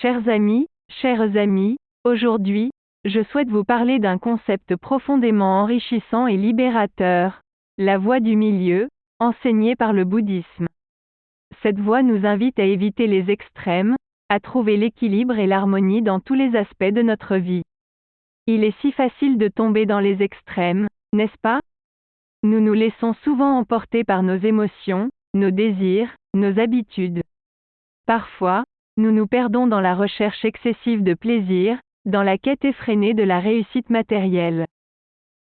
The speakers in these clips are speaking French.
Chers amis, aujourd'hui, je souhaite vous parler d'un concept profondément enrichissant et libérateur, la voie du milieu, enseignée par le bouddhisme. Cette voie nous invite à éviter les extrêmes, à trouver l'équilibre et l'harmonie dans tous les aspects de notre vie. Il est si facile de tomber dans les extrêmes, n'est-ce pas? Nous nous laissons souvent emporter par nos émotions, nos désirs, nos habitudes. Parfois, nous nous perdons dans la recherche excessive de plaisir, dans la quête effrénée de la réussite matérielle.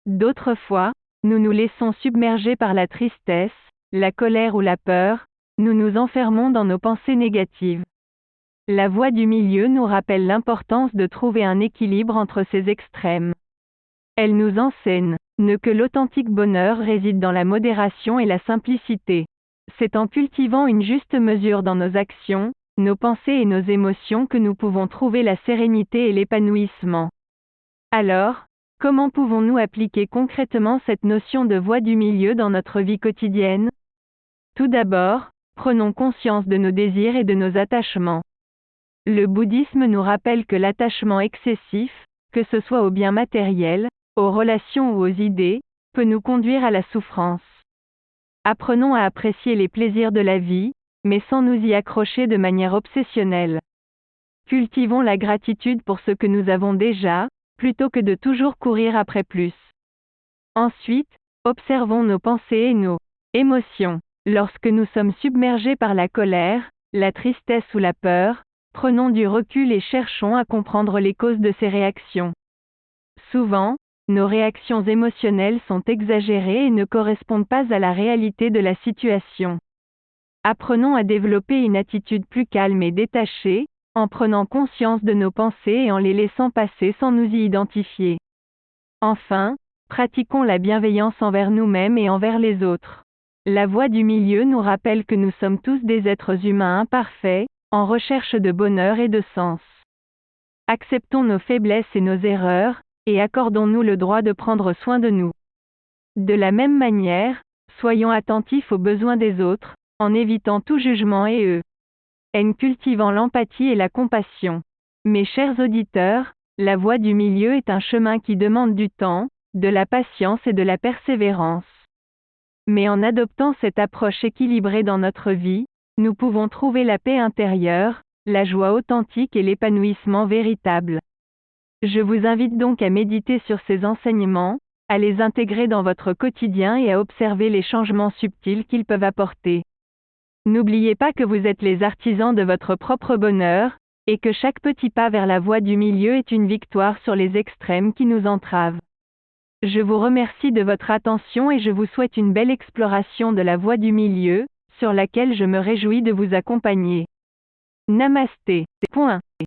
D'autres fois, nous nous laissons submerger par la tristesse, la colère ou la peur, nous nous enfermons dans nos pensées négatives. La voie du milieu nous rappelle l'importance de trouver un équilibre entre ces extrêmes. Elle nous enseigne que l'authentique bonheur réside dans la modération et la simplicité. C'est en cultivant une juste mesure dans nos actions, nos pensées et nos émotions que nous pouvons trouver la sérénité et l'épanouissement. Alors, comment pouvons-nous appliquer concrètement cette notion de voie du milieu dans notre vie quotidienne? Tout d'abord, prenons conscience de nos désirs et de nos attachements. Le bouddhisme nous rappelle que l'attachement excessif, que ce soit aux biens matériels, aux relations ou aux idées, peut nous conduire à la souffrance. Apprenons à apprécier les plaisirs de la vie, mais sans nous y accrocher de manière obsessionnelle. Cultivons la gratitude pour ce que nous avons déjà, plutôt que de toujours courir après plus. Ensuite, observons nos pensées et nos émotions. Lorsque nous sommes submergés par la colère, la tristesse ou la peur, prenons du recul et cherchons à comprendre les causes de ces réactions. Souvent, nos réactions émotionnelles sont exagérées et ne correspondent pas à la réalité de la situation. Apprenons à développer une attitude plus calme et détachée, en prenant conscience de nos pensées et en les laissant passer sans nous y identifier. Enfin, pratiquons la bienveillance envers nous-mêmes et envers les autres. La voie du milieu nous rappelle que nous sommes tous des êtres humains imparfaits, en recherche de bonheur et de sens. Acceptons nos faiblesses et nos erreurs, et accordons-nous le droit de prendre soin de nous. De la même manière, soyons attentifs aux besoins des autres, en évitant tout jugement et en cultivant l'empathie et la compassion. Mes chers auditeurs, la voie du milieu est un chemin qui demande du temps, de la patience et de la persévérance. Mais en adoptant cette approche équilibrée dans notre vie, nous pouvons trouver la paix intérieure, la joie authentique et l'épanouissement véritable. Je vous invite donc à méditer sur ces enseignements, à les intégrer dans votre quotidien et à observer les changements subtils qu'ils peuvent apporter. N'oubliez pas que vous êtes les artisans de votre propre bonheur, et que chaque petit pas vers la voie du milieu est une victoire sur les extrêmes qui nous entravent. Je vous remercie de votre attention et je vous souhaite une belle exploration de la voie du milieu, sur laquelle je me réjouis de vous accompagner. Namasté.